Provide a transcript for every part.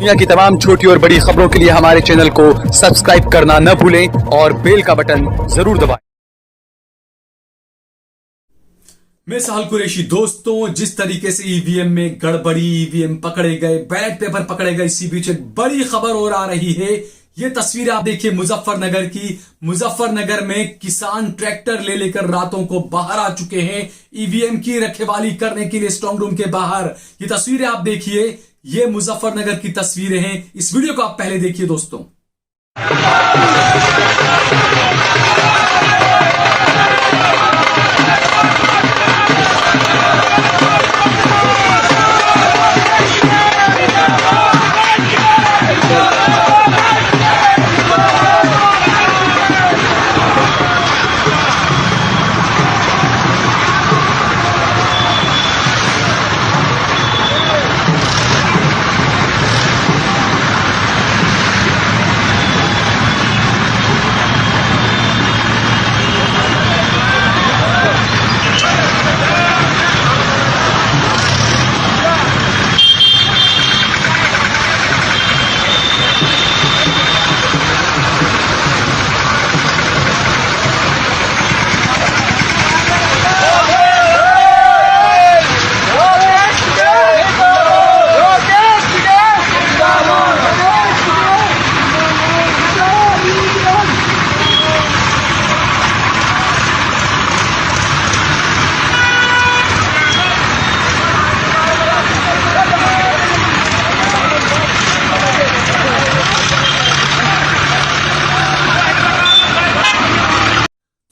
दुनिया की तमाम छोटी और बड़ी खबरों के लिए हमारे चैनल को सब्सक्राइब करना न भूलें और बेल का बटन जरूर दबाएं। मैं साल कुरैशी। दोस्तों, जिस तरीके से ईवीएम में गड़बड़ी, ईवीएम पकड़े गए, बैलेट पेपर पकड़े गए, इसी बीच एक बड़ी खबर और आ रही है। ये तस्वीर आप देखिए मुजफ्फरनगर की। मुजफ्फरनगर में किसान ट्रैक्टर ले लेकर रातों को बाहर आ चुके हैं ईवीएम की रखवाली करने के लिए स्ट्रांग रूम के बाहर। ये तस्वीरें आप देखिए, ये मुजफ्फरनगर की तस्वीरें हैं। इस वीडियो को आप पहले देखिए दोस्तों।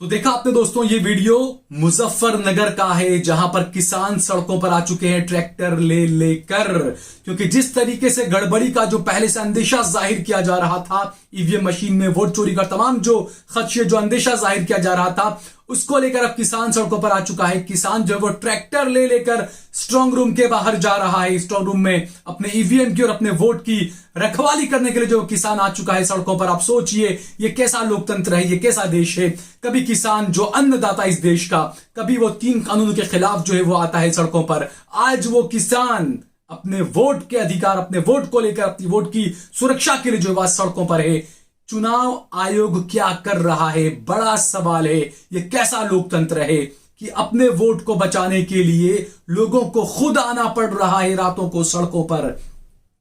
तो देखा आपने दोस्तों, ये वीडियो मुजफ्फरनगर का है, जहां पर किसान सड़कों पर आ चुके हैं ट्रैक्टर ले लेकर। क्योंकि जिस तरीके से गड़बड़ी का जो पहले से अंदेशा जाहिर किया जा रहा था, ईवीएम मशीन में वोट चोरी का तमाम जो खदशे, जो अंदेशा जाहिर किया जा रहा था, उसको लेकर अब किसान सड़कों पर आ चुका है। किसान जो वो ट्रैक्टर ले लेकर स्ट्रांग रूम के बाहर जा रहा है। स्ट्रांग रूम में अपने ईवीएम की और अपने वोट की रखवाली करने के लिए जो किसान आ चुका है सड़कों पर। आप सोचिए, ये कैसा लोकतंत्र है, ये कैसा देश है। कभी किसान जो अन्नदाता इस देश का, कभी वो 3 कानूनों के खिलाफ जो है वो आता है सड़कों पर। आज वो किसान अपने वोट के अधिकार, अपने वोट को लेकर, अपनी वोट की सुरक्षा के लिए जो है सड़कों पर है। चुनाव आयोग क्या कर रहा है, बड़ा सवाल है। ये कैसा लोकतंत्र है कि अपने वोट को बचाने के लिए लोगों को खुद आना पड़ रहा है रातों को सड़कों पर।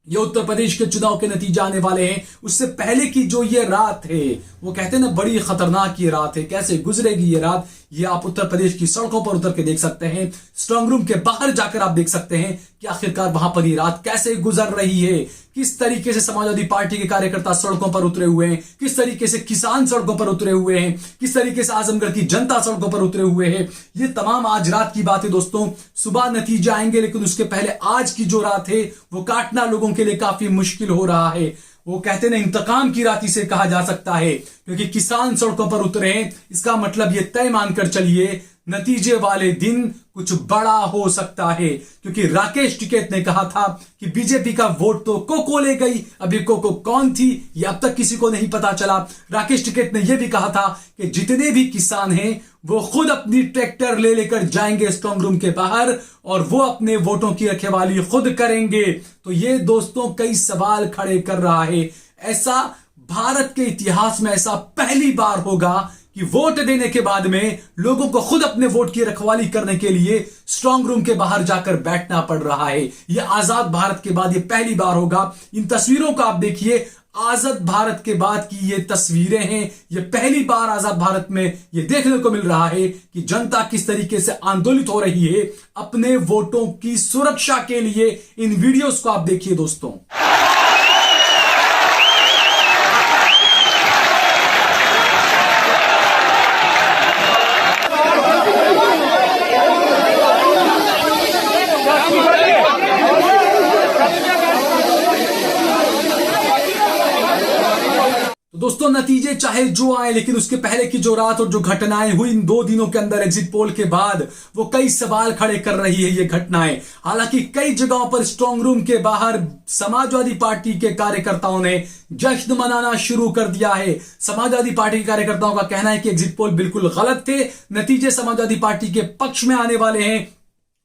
ये उत्तर प्रदेश के चुनाव के नतीजे आने वाले हैं। उससे पहले की जो ये रात है, वो कहते हैं ना, बड़ी खतरनाक ये रात है। कैसे गुजरेगी ये रात, ये आप उत्तर प्रदेश की सड़कों पर उतर के देख सकते हैं। स्ट्रांग रूम के बाहर जाकर आप देख सकते हैं कि आखिरकार वहां पर ये रात कैसे गुजर रही है। किस तरीके से समाजवादी पार्टी के कार्यकर्ता सड़कों पर उतरे हुए हैं, किस तरीके से किसान सड़कों पर उतरे हुए हैं, किस तरीके से आजमगढ़ की जनता सड़कों पर उतरे हुए हैं। ये तमाम आज रात की बात है दोस्तों। सुबह नतीजे आएंगे, लेकिन उसके पहले आज की जो रात है वो काटना लोगों के लिए काफी मुश्किल हो रहा है। वो कहते ना, इंतकाम की रात इसे कहा जा सकता है, क्योंकि किसान सड़कों पर उतरे हैं। इसका मतलब ये तय मानकर चलिए, नतीजे वाले दिन कुछ बड़ा हो सकता है। क्योंकि राकेश टिकैत ने कहा था कि बीजेपी का वोट तो कोको ले गई। अब ये कोको कौन थी, ये अब तक किसी को नहीं पता चला। राकेश टिकैत ने यह भी कहा था कि जितने भी किसान हैं वो खुद अपनी ट्रैक्टर ले लेकर जाएंगे स्ट्रांग रूम के बाहर और वो अपने वोटों की रखवाली खुद करेंगे। तो ये दोस्तों कई सवाल खड़े कर रहा है। ऐसा भारत के इतिहास में ऐसा पहली बार होगा कि वोट देने के बाद में लोगों को खुद अपने वोट की रखवाली करने के लिए स्ट्रांग रूम के बाहर जाकर बैठना पड़ रहा है। यह आजाद भारत के बाद ये पहली बार होगा। इन तस्वीरों को आप देखिए, आजाद भारत के बाद की ये तस्वीरें हैं। ये पहली बार आजाद भारत में ये देखने को मिल रहा है कि जनता किस तरीके से आंदोलित हो रही है अपने वोटों की सुरक्षा के लिए। इन वीडियोस को आप देखिए दोस्तों। दोस्तों, नतीजे चाहे जो आए, लेकिन उसके पहले की जो रात और जो घटनाएं हुई इन 2 दिनों के अंदर एग्जिट पोल के बाद, वो कई सवाल खड़े कर रही है ये घटनाएं। हालांकि कई जगहों पर स्ट्रांग रूम के बाहर समाजवादी पार्टी के कार्यकर्ताओं ने जश्न मनाना शुरू कर दिया है। समाजवादी पार्टी के कार्यकर्ताओं का कहना है कि एग्जिट पोल बिल्कुल गलत थे, नतीजे समाजवादी पार्टी के पक्ष में आने वाले हैं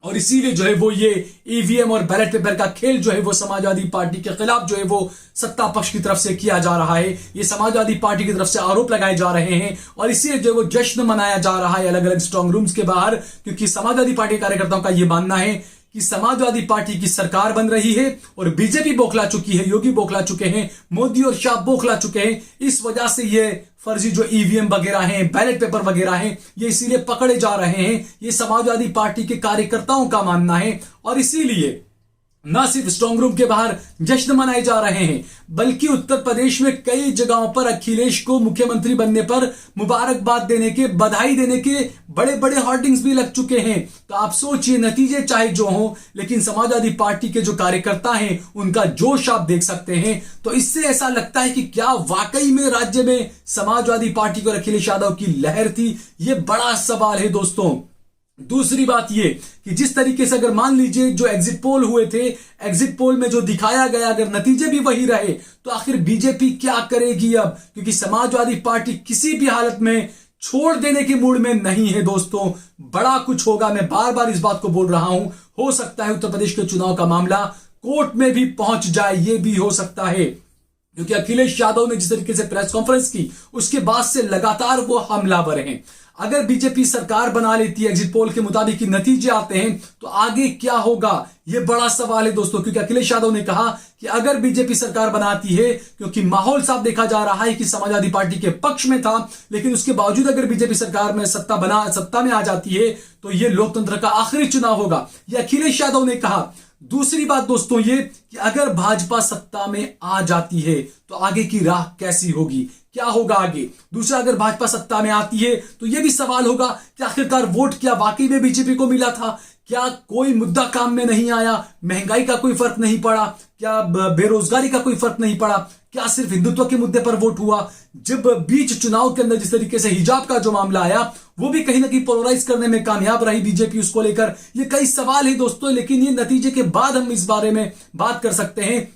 और इसीलिए जो है वो ये ईवीएम और बैलेट पेपर का खेल जो है वो समाजवादी पार्टी के खिलाफ जो है वो सत्ता पक्ष की तरफ से किया जा रहा है। ये समाजवादी पार्टी की तरफ से आरोप लगाए जा रहे हैं और इसीलिए जो है वो जश्न मनाया जा रहा है अलग अलग स्ट्रांग रूम्स के बाहर, क्योंकि समाजवादी पार्टी कार्यकर्ताओं का यह मानना है कि समाजवादी पार्टी की सरकार बन रही है और बीजेपी बौखला चुकी है, योगी बौखला चुके हैं, मोदी और शाह बौखला चुके हैं। इस वजह से ये फर्जी जो ईवीएम वगैरह हैं, बैलेट पेपर वगैरह हैं, ये इसीलिए पकड़े जा रहे हैं। ये समाजवादी पार्टी के कार्यकर्ताओं का मानना है और इसीलिए न सिर्फ स्ट्रांग रूम के बाहर जश्न मनाए जा रहे हैं, बल्कि उत्तर प्रदेश में कई जगहों पर अखिलेश को मुख्यमंत्री बनने पर मुबारकबाद देने के, बधाई देने के बड़े बड़े होर्डिंग्स भी लग चुके हैं। तो आप सोचिए, नतीजे चाहे जो हो, लेकिन समाजवादी पार्टी के जो कार्यकर्ता हैं उनका जोश आप देख सकते हैं। तो इससे ऐसा लगता है कि क्या वाकई में राज्य में समाजवादी पार्टी और अखिलेश यादव की लहर थी? यह बड़ा सवाल है दोस्तों। दूसरी बात ये कि जिस तरीके से अगर मान लीजिए जो एग्जिट पोल हुए थे, एग्जिट पोल में जो दिखाया गया अगर नतीजे भी वही रहे, तो आखिर बीजेपी क्या करेगी अब? क्योंकि समाजवादी पार्टी किसी भी हालत में छोड़ देने के मूड में नहीं है दोस्तों। बड़ा कुछ होगा, मैं बार बार इस बात को बोल रहा हूं। हो सकता है उत्तर प्रदेश के चुनाव का मामला कोर्ट में भी पहुंच जाए, यह भी हो सकता है, क्योंकि अखिलेश यादव ने जिस तरीके से प्रेस कॉन्फ्रेंस की उसके बाद से लगातार वो हमलावर हैं। अगर बीजेपी सरकार बना लेती है, एग्जिट पोल के मुताबिक नतीजे आते हैं, तो आगे क्या होगा? यह बड़ा सवाल है दोस्तों, क्योंकि अखिलेश यादव ने कहा कि अगर बीजेपी सरकार बनाती है, क्योंकि माहौल साफ देखा जा रहा है कि समाजवादी पार्टी के पक्ष में था, लेकिन उसके बावजूद अगर बीजेपी सरकार में सत्ता में आ जाती है तो यह लोकतंत्र का आखिरी चुनाव होगा, यह अखिलेश यादव ने कहा। दूसरी बात दोस्तों ये कि अगर भाजपा सत्ता में आ जाती है तो आगे की राह कैसी होगी, क्या होगा आगे? दूसरा, अगर भाजपा सत्ता में आती है तो यह भी सवाल होगा कि आखिरकार वोट क्या वाकई में बीजेपी को मिला था? क्या कोई मुद्दा काम में नहीं आया? महंगाई का कोई फर्क नहीं पड़ा? क्या बेरोजगारी का कोई फर्क नहीं पड़ा? क्या सिर्फ हिंदुत्व के मुद्दे पर वोट हुआ? जब बीच चुनाव के अंदर जिस तरीके से हिजाब का जो मामला आया, वो भी कहीं ना कहीं पोलराइज करने में कामयाब रही बीजेपी उसको लेकर। ये कई सवाल है दोस्तों, लेकिन ये नतीजे के बाद हम इस बारे में बात कर सकते हैं।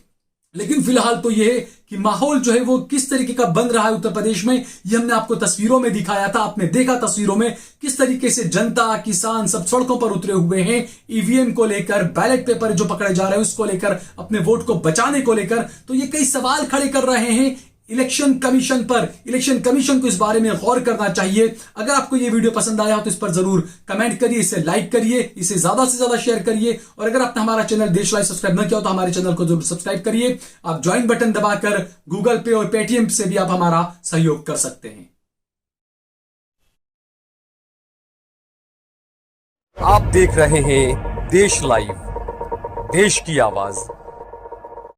लेकिन फिलहाल तो यह है कि माहौल जो है वो किस तरीके का बन रहा है उत्तर प्रदेश में, ये हमने आपको तस्वीरों में दिखाया था। आपने देखा तस्वीरों में किस तरीके से जनता, किसान सब सड़कों पर उतरे हुए हैं ईवीएम को लेकर, बैलेट पेपर जो पकड़े जा रहे हैं उसको लेकर, अपने वोट को बचाने को लेकर। तो ये कई सवाल खड़े कर रहे हैं इलेक्शन कमीशन पर। इलेक्शन कमीशन को इस बारे में गौर करना चाहिए। अगर आपको ये वीडियो पसंद आया हो तो इस पर जरूर कमेंट करिए, इसे लाइक करिए, इसे ज्यादा से ज्यादा शेयर करिए। और अगर आपने हमारा चैनल देश लाइव सब्सक्राइब न किया हो तो हमारे चैनल को जरूर सब्सक्राइब करिए। आप ज्वाइन बटन दबाकर गूगल पे और पेटीएम से भी आप हमारा सहयोग कर सकते हैं। आप देख रहे हैं देश लाइव, देश की आवाज।